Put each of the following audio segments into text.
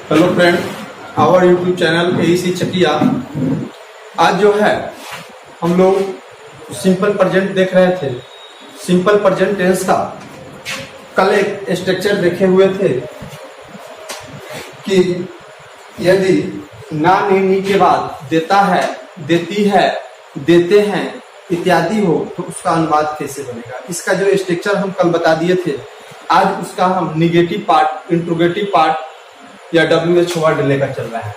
Hello friend, our YouTube channel AEC Chakiya. आज जो है हम लोग सिंपल प्रेजेंट देख रहे थे। सिंपल प्रेजेंट टेंस का कल एक स्ट्रक्चर देखे हुए थे कि यदि ना नी के बाद देता है, देती है, देते हैं इत्यादि हो तो उसका अनुवाद कैसे बनेगा। इसका जो स्ट्रक्चर हम कल बता दिए थे, आज उसका हम निगेटिव पार्ट, इंट्रोगेटिव पार्ट या WH वर्ड लेकर चल रहा है।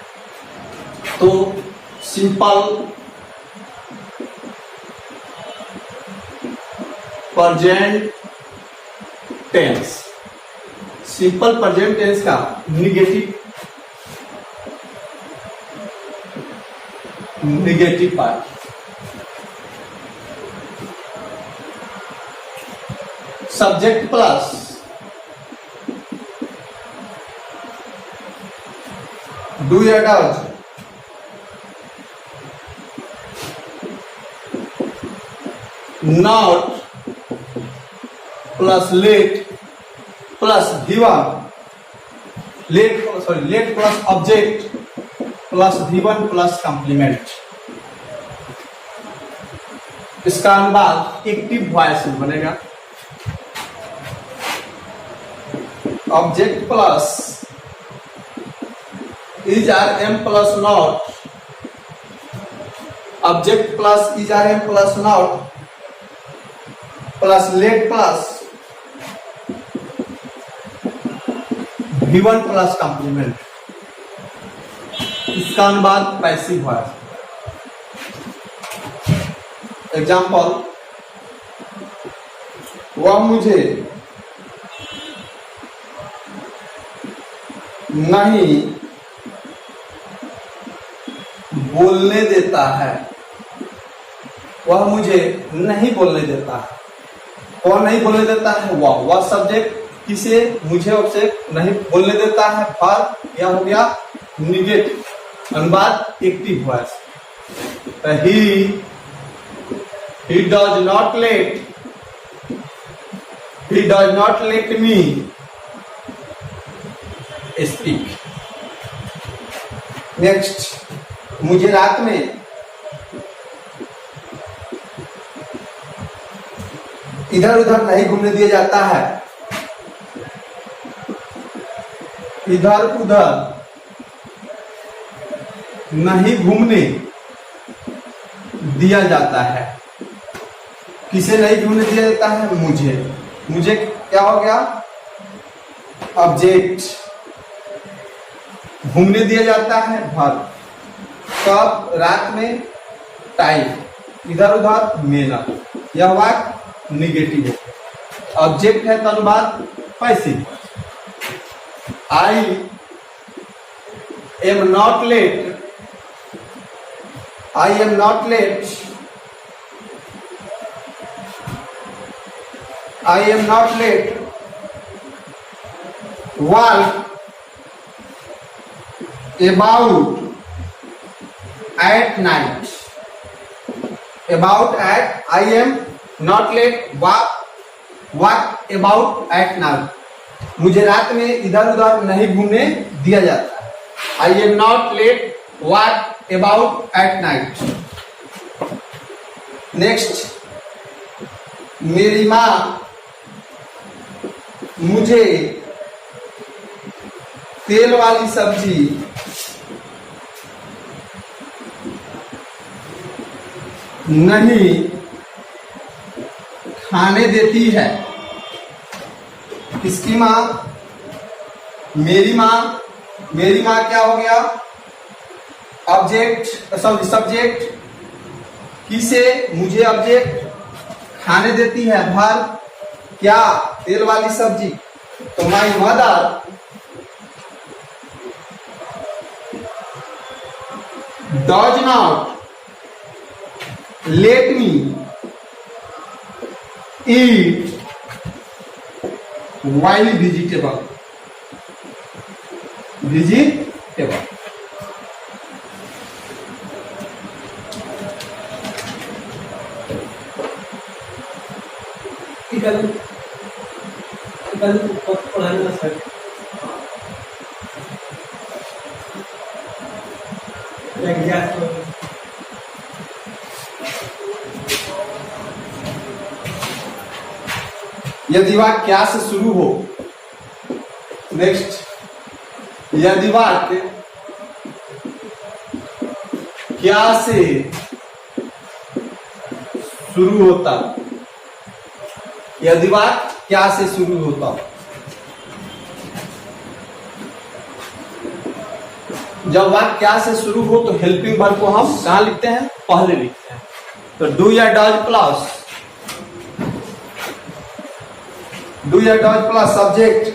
तो simple present tense, simple present tense का negative part. Subject plus do या does, not plus let plus V1, let plus object plus V1 plus complement. इसका अनुवाद एक्टिव वॉइस में बनेगा। Object plus is RM plus not, object plus is RM plus not plus let plus V1 plus complement। इसका अनुवाद passive voice. Example, वह मुझे नहीं बोलने देता है। वह मुझे नहीं बोलने देता है। कौन नहीं बोलने देता है? वह सब्जेक्ट किसे? मुझे ऑब्जेक्ट नहीं बोलने देता है। फॉर यह हो गया निगेटिव, अनुवाद active voice. he does not let me speak। Next, मुझे रात में इधर उधर नहीं घूमने दिया जाता है। इधर उधर नहीं घूमने दिया जाता है। किसे नहीं घूमने दिया जाता है? मुझे क्या हो गया? ऑब्जेक्ट। घूमने दिया जाता है भर। कब? रात में। टाइम। इधर उधर मेला। यह वाक्य निगेटिव है। ऑब्जेक्ट है तो अनुवाद passive. I am not let work about at night। I am not late, walk about at night। मुझे रात में इधर उधर नहीं घूमने दिया जाता है। I am not late, walk about at night। Next, मेरी माँ मुझे तेल वाली सब्जी नहीं खाने देती है। किसकी माँ? मेरी माँ। मेरी माँ क्या हो गया? Object, subject. किसे? मुझे ऑब्जेक्ट। खाने देती है भर क्या? तेल वाली सब्जी। तो my mother does not let me eat while vegetable। यदि वाक्य क्या से शुरू हो, नेक्स्ट, यदि वाक्य क्या से शुरू होता, यदि वाक्य क्या से शुरू होता, जब वाक्य क्या से शुरू हो तो हेल्पिंग वर्ब को हम कहां लिखते हैं, पहले लिखते हैं। तो डू या डज प्लस, डू या does plus subject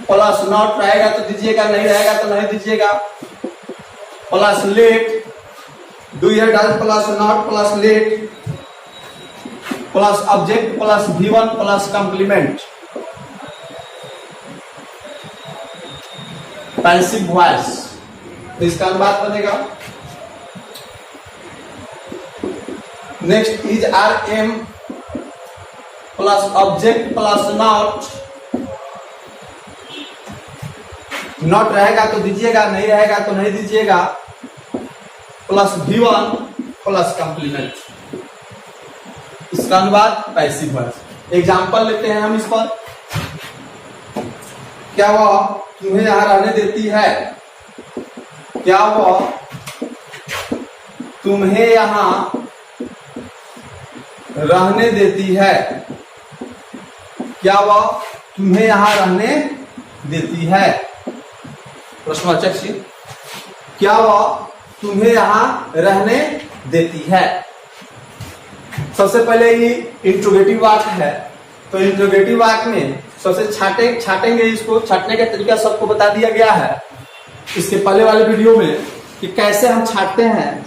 plus not रहेगा तो दीजिएगा, नहीं रहेगा तो नहीं दीजिएगा, प्लस लेट, डू या does plus not plus let plus object plus V1 plus complement, passive voice, तो इसका अनुवाद बनेगा next is are am plus object plus not रहेगा तो दीजिएगा, नहीं रहेगा तो नहीं दीजिएगा, प्लस V1 प्लस कॉम्प्लीमेंट, इसका अनुवाद पैसिव वॉइस। एग्जाम्पल लेते हैं हम इस पर, क्या वह तुम्हें यहां रहने देती है, क्या वह तुम्हें यहां रहने देती है, क्या वह तुम्हें यहां रहने देती है, प्रश्नवाचक चिन्ह, क्या वह तुम्हें यहां रहने देती है। सबसे पहले ये इंट्रोगेटिव वाक्य है, तो इंट्रोगेटिव वाक्य में सबसे छाटेंगे, इसको छाटने का तरीका सबको बता दिया गया है इसके पहले वाले वीडियो में कि कैसे हम छाटते हैं।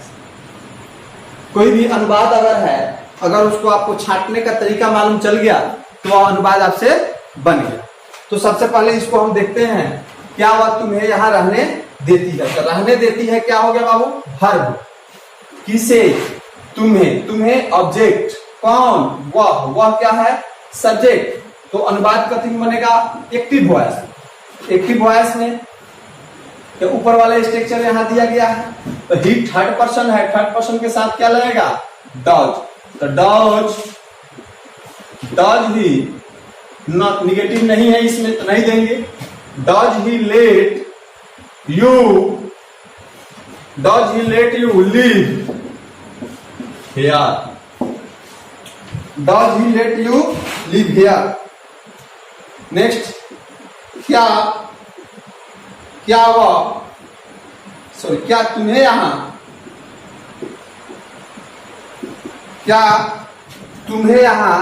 कोई भी अनुवाद अगर है, अगर उसको आपको छाटने का तरीका मालूम चल गया तो वह अनुवाद आपसे बन गया। तो सबसे पहले इसको हम देखते हैं, क्या वह तुम्हें यहां रहने देती है, तो रहने देती है क्या हो गया बाबू, वर्ब, किसे, तुम्हें, तुम्हें ऑब्जेक्ट, कौन, वह क्या है, सब्जेक्ट, तो अनुवाद कथी बनेगा, एक्टिव वॉइस। एक्टिव वॉइस में तो ऊपर वाला स्ट्रक्चर यहां दिया गया है, तो ही थर्ड पर्सन है, थर्ड पर्सन के साथ क्या लगेगा, डज, तो डज ही, नॉट निगेटिव नहीं है इसमें तो नहीं देंगे, does he let you, does he let you leave here, does he let you leave here. Next, क्या वह, सॉरी, क्या तुम्हें यहां, क्या तुम्हें यहां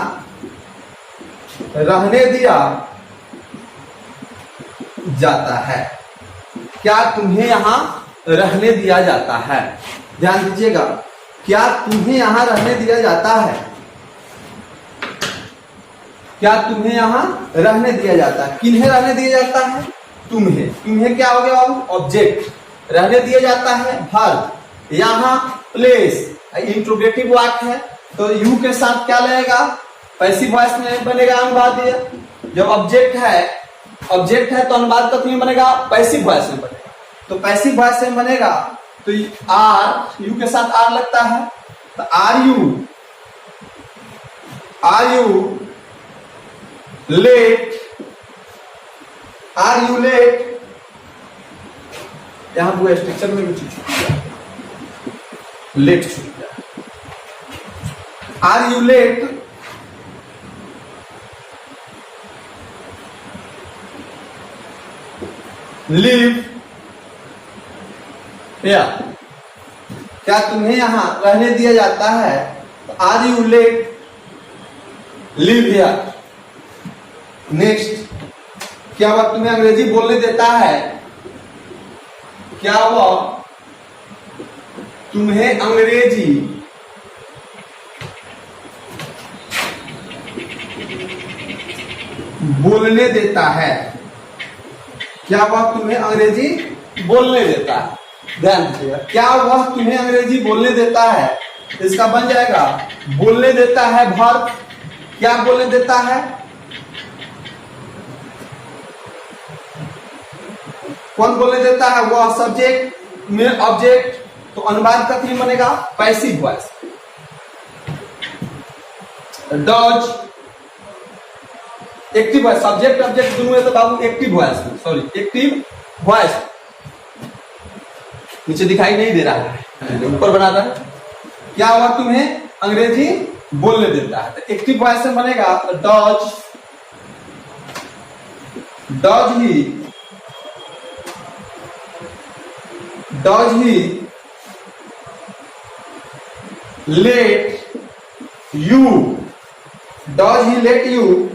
रहने दिया जाता है, क्या तुम्हें यहां रहने दिया जाता है, ध्यान दीजिएगा, क्या तुम्हें यहां रहने दिया जाता है, क्या तुम्हें यहां रहने दिया जाता है, किन्हें रहने दिया जाता है, तुम्हें, तुम्हें क्या हो गया बाबू, ऑब्जेक्ट, रहने दिया जाता है वर्ब, यहां प्लेस, इंट्रोगेटिव वाक्य है तो यू के साथ क्या लगेगा, पैसिव वॉइस में बनेगा अनुवाद। जब ऑब्जेक्ट है तो अनुवाद कथी में बनेगा, पैसिव वॉइस में बनेगा, तो पैसिव वॉइस में बनेगा तो आर, यू के साथ आर लगता है, तो are you let, are you let, यहां पूरा स्ट्रक्चर में भी छूट गया, लेट छूट गया, आर यू लेट लीव या, क्या तुम्हें यहां रहने दिया जाता है, तो are you let leave here. Next, क्या वह तुम्हें अंग्रेजी बोलने देता है, क्या वह तुम्हें अंग्रेजी बोलने देता है, क्या वह तुम्हें अंग्रेजी बोलने देता है, ध्यान दीजिएगा, क्या वह तुम्हें अंग्रेजी बोलने देता है, इसका बन जाएगा बोलने देता है वर्ब, क्या बोलने देता है, कौन बोलने देता है? वह सब्जेक्ट में ऑब्जेक्ट, तो अनुवाद का थीम बनेगा passive voice. Does active voice, subject object दोनों है तो बाबू एक्टिव वॉइस में, सॉरी एक्टिव वॉइस। नीचे दिखाई नहीं दे रहा है, ऊपर बना था। क्या हुआ? तुम्हें अंग्रेजी बोलने देता है, तो एक्टिव वॉइस में बनेगा does, does he let you, does he let you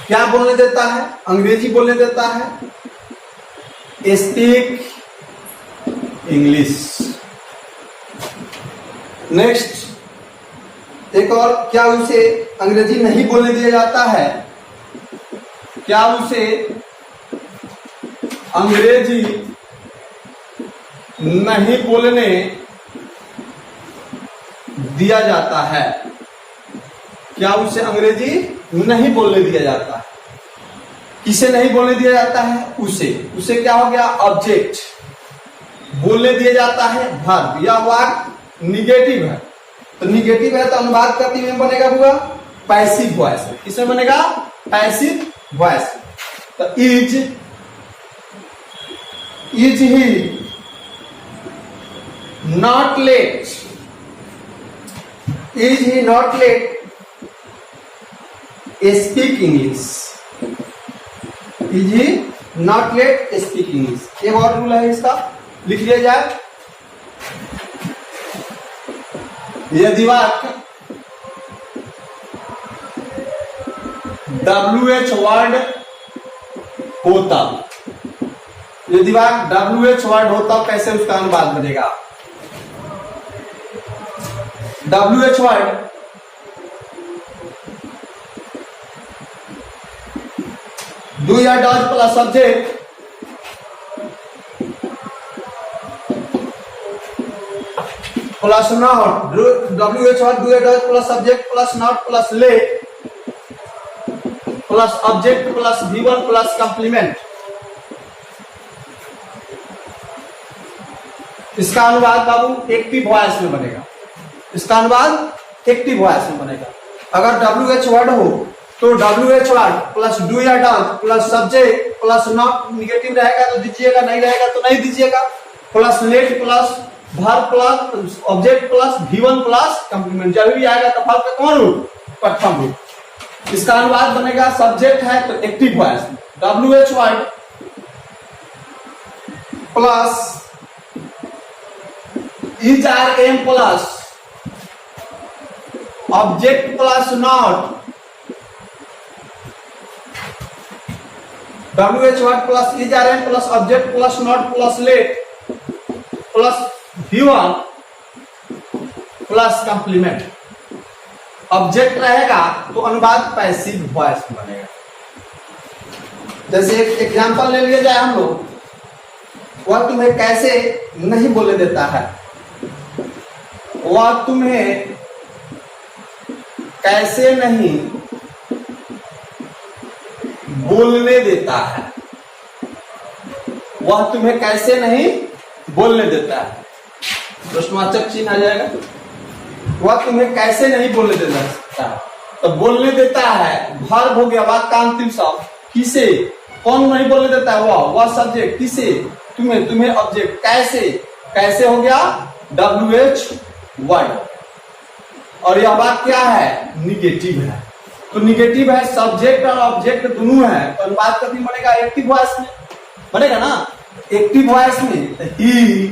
क्या बोलने देता है? अंग्रेजी बोलने देता है। Speak English. नेक्स्ट एक और, क्या उसे अंग्रेजी नहीं बोलने दिया जाता है? क्या उसे अंग्रेजी नहीं बोलने दिया जाता है? क्या उसे अंग्रेजी नहीं बोलने दिया जाता है? किसे नहीं बोलने दिया जाता है? उसे। उसे क्या हो गया? ऑब्जेक्ट। बोलने दिया जाता है वर्ब, या वाक्य निगेटिव है, तो निगेटिव है तो अनुवाद करते में बनेगा हुआ पैसिव वॉइस। किसमें बनेगा? Passive voice. तो is he not let, is he not let speak English, is he not let speak English. एक और रूल है इसका, लिख लिया जाए। यदि वाक्य WH वर्ड होता, यदि वाक्य WH वर्ड होता, कैसे उसका अनुवाद बनेगा? WH वर्ड डू या does plus subject plus not, WH word do या does plus subject plus not plus let plus object plus V1 plus complement. इसका अनुवाद बाबू एक्टिव वॉइस में बनेगा। इसका अनुवाद एक्टिव वॉइस में बनेगा। अगर WH वर्ड हो तो WH वर्ड प्लस डू या does plus subject plus not, negative रहेगा तो दीजिएगा, नहीं रहेगा तो नहीं दीजिएगा, plus let plus verb plus object plus V1 plus complement. जब भी आएगा तो वर्ब का कौन रूप? प्रथम रूप। इसका अनुवाद बनेगा, सब्जेक्ट है तो एक्टिव वॉइस में WH word plus is are am plus object plus not, WH word plus is are am plus object plus not plus let plus V1 plus complement. Object रहेगा तो अनुवाद पैसिव वॉइस में बनेगा। जैसे एक example ले लिया जाए हम लोग, वह तुम्हें कैसे नहीं बोलने देता है? वह तुम्हें कैसे नहीं बोलने देता है? वह तुम्हें कैसे नहीं बोलने देता है? प्रश्नवाचक चिन्ह आ जाएगा। वह तुम्हें कैसे नहीं बोलने देता है, तो बोलने देता है वर्ब हो गया, वाक्य का अंतिम शब्द। किसे? कौन नहीं बोलने देता है? वह सब्जेक्ट। किसे? तुम्हें, तुम्हें ऑब्जेक्ट। कैसे? कैसे हो गया WH वर्ड। और यह वाक्य क्या है? निगेटिव है, तो निगेटिव है, सब्जेक्ट और ऑब्जेक्ट दोनों है, तो अनुवाद कभी बनेगा एक्टिव वॉइस में बनेगा ना। एक्टिव वॉइस में ही,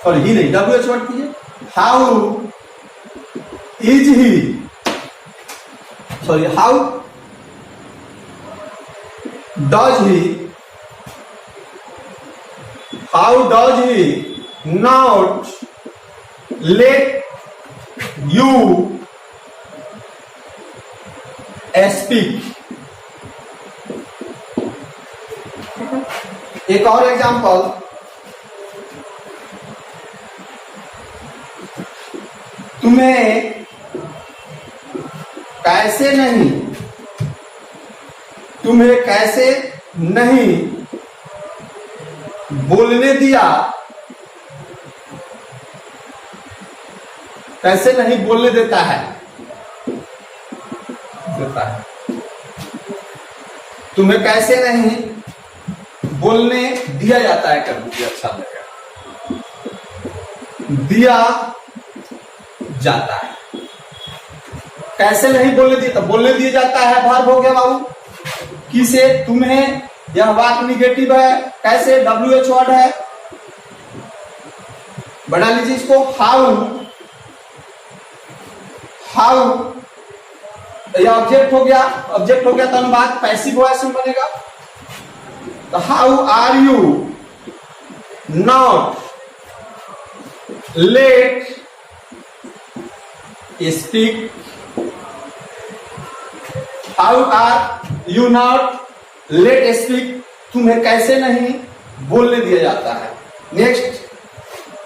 सॉरी ही नहीं, WH वर्ड कीजिए। How is he, sorry how does he, how does he not let you speak. एक और एग्जांपल, तुम्हें कैसे नहीं तुम्हें कैसे नहीं बोलने दिया, कैसे नहीं बोलने देता है, तुम्हें कैसे नहीं बोलने दिया जाता है, कर दीजिए अच्छा लगेगा, दिया जाता है। कैसे नहीं बोलने दिया, तो बोलने दिया जाता है वर्ब हो गया बाबू। किसे, तुम्हें, यह वाक्य निगेटिव है। कैसे, WH वर्ड है, बना लीजिए इसको। हाउ, यह ऑब्जेक्ट हो गया, ऑब्जेक्ट हो गया तो अनुवाद पैसिव वॉइस में बनेगा। तो how are you not let speak, how are you not let speak, तुम्हें कैसे नहीं बोलने दिया जाता है। नेक्स्ट,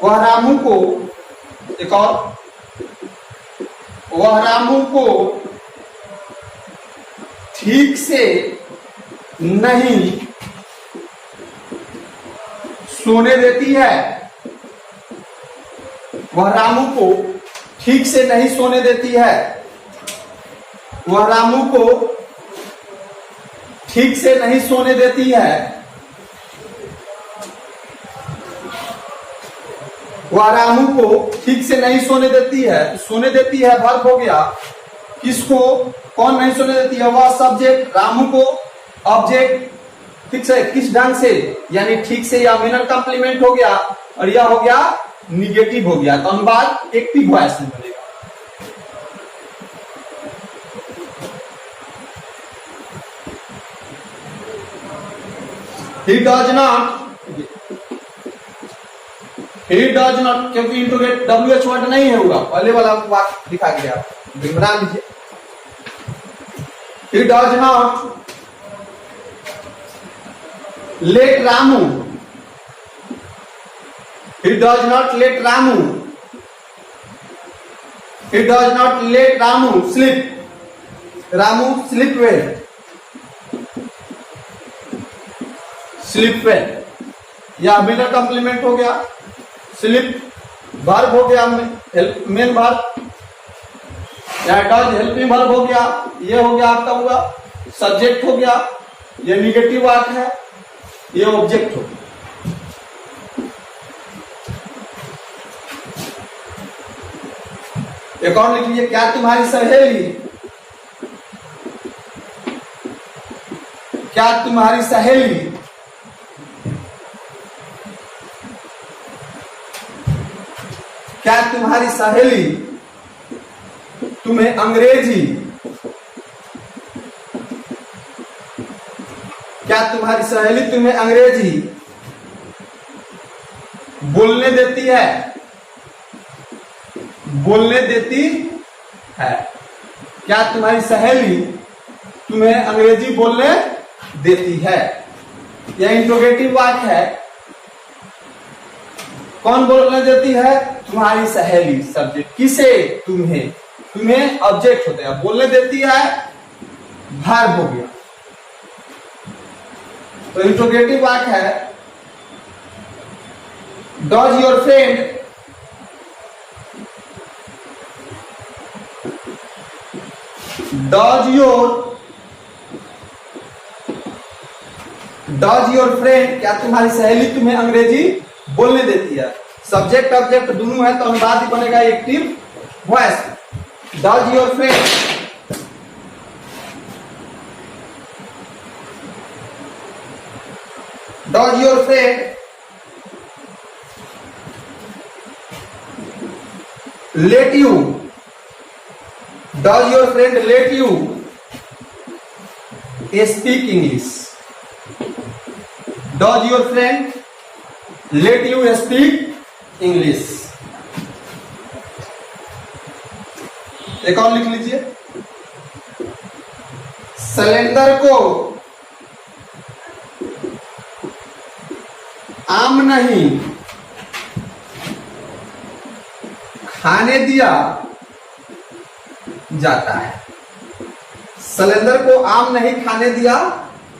वह रामू को, एक और, वह रामू को ठीक से नहीं सोने देती है, वह रामू को ठीक से नहीं सोने देती है, वह रामू को ठीक से नहीं सोने देती है, वह रामू को ठीक से नहीं सोने देती है। सोने देती है वर्ब हो गया। किसको, कौन नहीं सोने देती है, वह सब्जेक्ट, रामू को ऑब्जेक्ट, ठीक से, किस ढंग से, यानी ठीक से, या मिनर कॉम्प्लीमेंट हो गया, और यह हो गया निगेटिव हो गया, तो अनुवाद एक्टिव वॉइस में बनेगा। He does not, क्योंकि इंट्रोगेट WH वर्ड नहीं है होगा, पहले वाला वाक्य लिखा गया, बना लीजिए। He does not let Ramu, he does not let Ramu, he does not let Ramu sleep, Ramu sleep well, slip well, या मिनर कॉम्प्लीमेंट हो गया। स्लिप वर्ब हो गया, मेन वर्ब, या डज हेल्पिंग वर्ब हो गया। ये हो गया आपका हुआ सब्जेक्ट हो गया, ये निगेटिव वाक्य है, ये ऑब्जेक्ट हो गया। एक और लिख लीजिए, क्या तुम्हारी सहेली, क्या तुम्हारी सहेली, क्या तुम्हारी सहेली तुम्हें अंग्रेजी, क्या तुम्हारी सहेली तुम्हें अंग्रेजी बोलने देती है, बोलने देती है, क्या तुम्हारी सहेली तुम्हें अंग्रेजी बोलने देती है। यह इंट्रोगेटिव वाक्य है। कौन बोलने देती है, तुम्हारी सहेली, सब्जेक्ट, किसे, तुम्हें, तुम्हें ऑब्जेक्ट होता है, बोलने देती है वर्ब हो गया। तो इंट्रोगेटिव वाक्य है, does your friend, does your friend, क्या तुम्हारी सहेली तुम्हें अंग्रेजी बोलने देती है। सब्जेक्ट ऑब्जेक्ट दोनों है तो अनुवाद ही बनेगा active voice. Does your friend, does your friend let you, does your friend let you speak English, does your friend let you speak English. एक और लिख लीजिए, शैलेंद्र को आम नहीं खाने दिया जाता है, शैलेंद्र को आम नहीं खाने दिया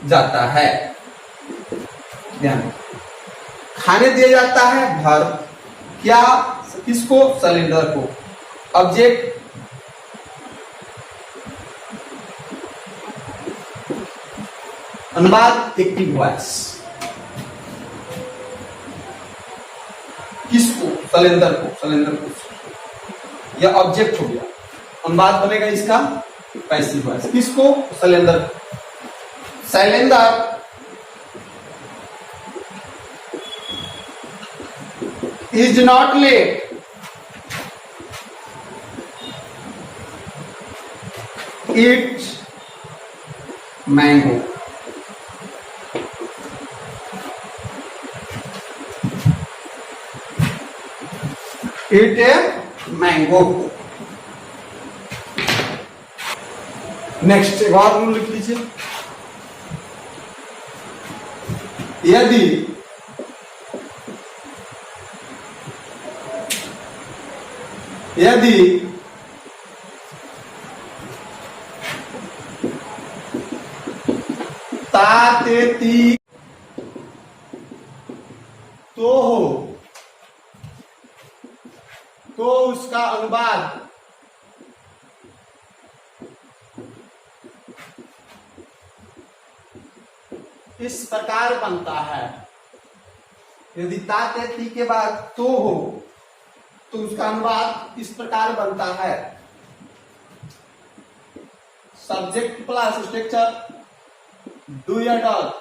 जाता है। ध्यान, खाने दिया जाता है verb, क्या, किसको, सिलेंडर को। ऑब्जेक्ट अनुवाद एक्टिव वॉइस, किसको, सिलेंडर को, सिलेंडर को। यह ऑब्जेक्ट हो गया। अनुवाद बनेगा इसका पैसिव वॉइस, किसको, cylinder. Cylinder is not let it mango. It a mango. Next एक और रूल लिख लीजिए। यदि तातेती तो हो तो उसका अनुवाद इस प्रकार बनता है। यदि तातेती के बाद तो हो तो उसका अनुवाद इस प्रकार बनता है। सब्जेक्ट प्लस स्ट्रक्चर डू या डज,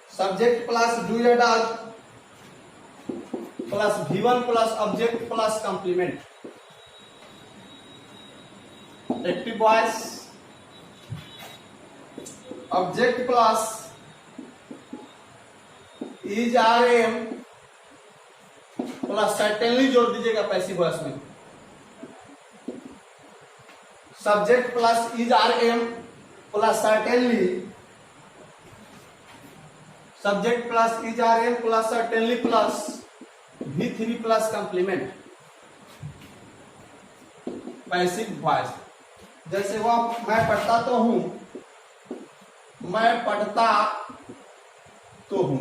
सब्जेक्ट प्लस डू या does plus V1 plus object plus complement. Active voice object plus is are am plus certainly जोड़ दीजिएगा पैसिव वॉइस में। Subject plus is are am plus certainly, subject plus is are am plus certainly plus V3 plus complement. Passive voice जैसे वो मैं पढ़ता तो हूं, मैं पढ़ता तो हूं,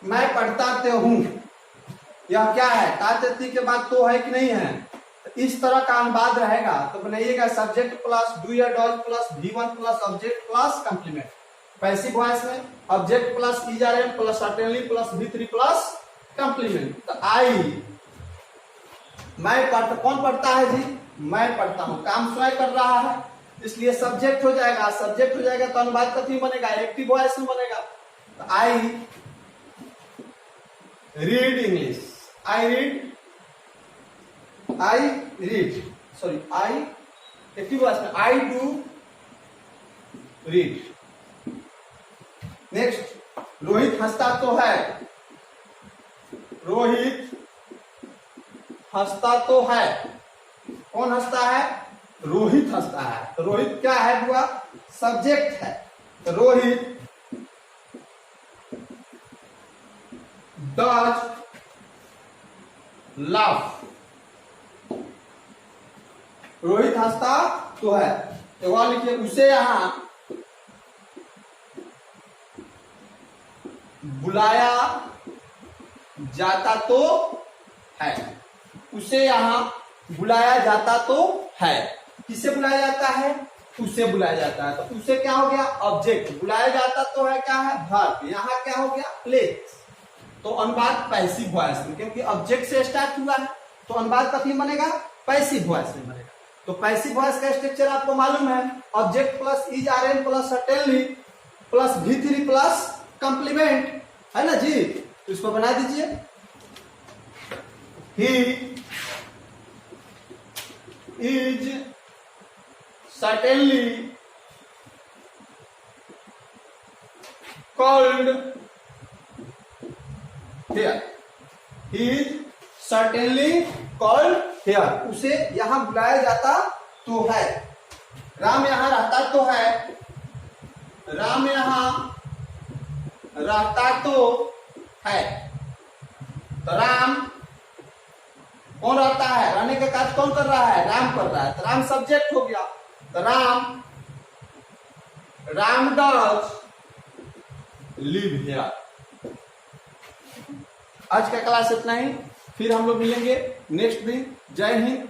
मैं पढ़ता तो हूं, यह क्या है, तातेती के बाद तो है कि नहीं है। तो इस तरह का अनुवाद रहेगा तो बनाइएगा सब्जेक्ट प्लस डू या does plus V1 plus object plus complement. Passive voice में object plus is are am plus certainly plus V3 plus complement. तो आई, मैं पढ़ता, कौन पढ़ता है जी, मैं पढ़ता हूं, काम स्वयं कर रहा है, इसलिए सब्जेक्ट हो जाएगा। सब्जेक्ट हो जाएगा तो अनुवाद कथी बनेगा, एक्टिव वॉइस में बनेगा। तो I read English, I read, I read, sorry I active voice में I do read. Next, Rohit हंसता तो है, रोहित हंसता तो है, कौन हंसता है, रोहित हंसता है। तो रोहित क्या है बुआ, सब्जेक्ट है। तो रोहित डज लाफ, रोहित हंसता तो है। तो वहां लिखिए उसे यहां बुलाया जाता तो है, उसे यहां बुलाया जाता तो है। किसे बुलाया जाता है, उसे बुलाया जाता है। तो उसे क्या हो गया, ऑब्जेक्ट, बुलाया जाता तो है क्या है, वर्ब, यहां क्या हो गया, प्लेस। तो अनुवाद पैसिव वॉइस में, क्योंकि ऑब्जेक्ट से स्टार्ट हुआ है तो अनुवाद कभी बनेगा, पैसिव वॉइस में बनेगा। तो पैसिव वॉइस का स्ट्रक्चर आपको मालूम है, object plus is are am plus certainly plus V3 plus complement, है ना जी। तो इसको बना दीजिए, he is certainly called here, he is certainly called here, उसे यहां बुलाया जाता तो है। राम यहां रहता तो है, राम यहां रहता तो है। तो राम कौन रहता है, रहने का कार्य कौन कर रहा है, राम कर रहा है। तो राम सब्जेक्ट हो गया। तो राम रामदास लिव हियर। आज का क्लास इतना ही, फिर हम लोग मिलेंगे नेक्स्ट दिन। जय हिंद।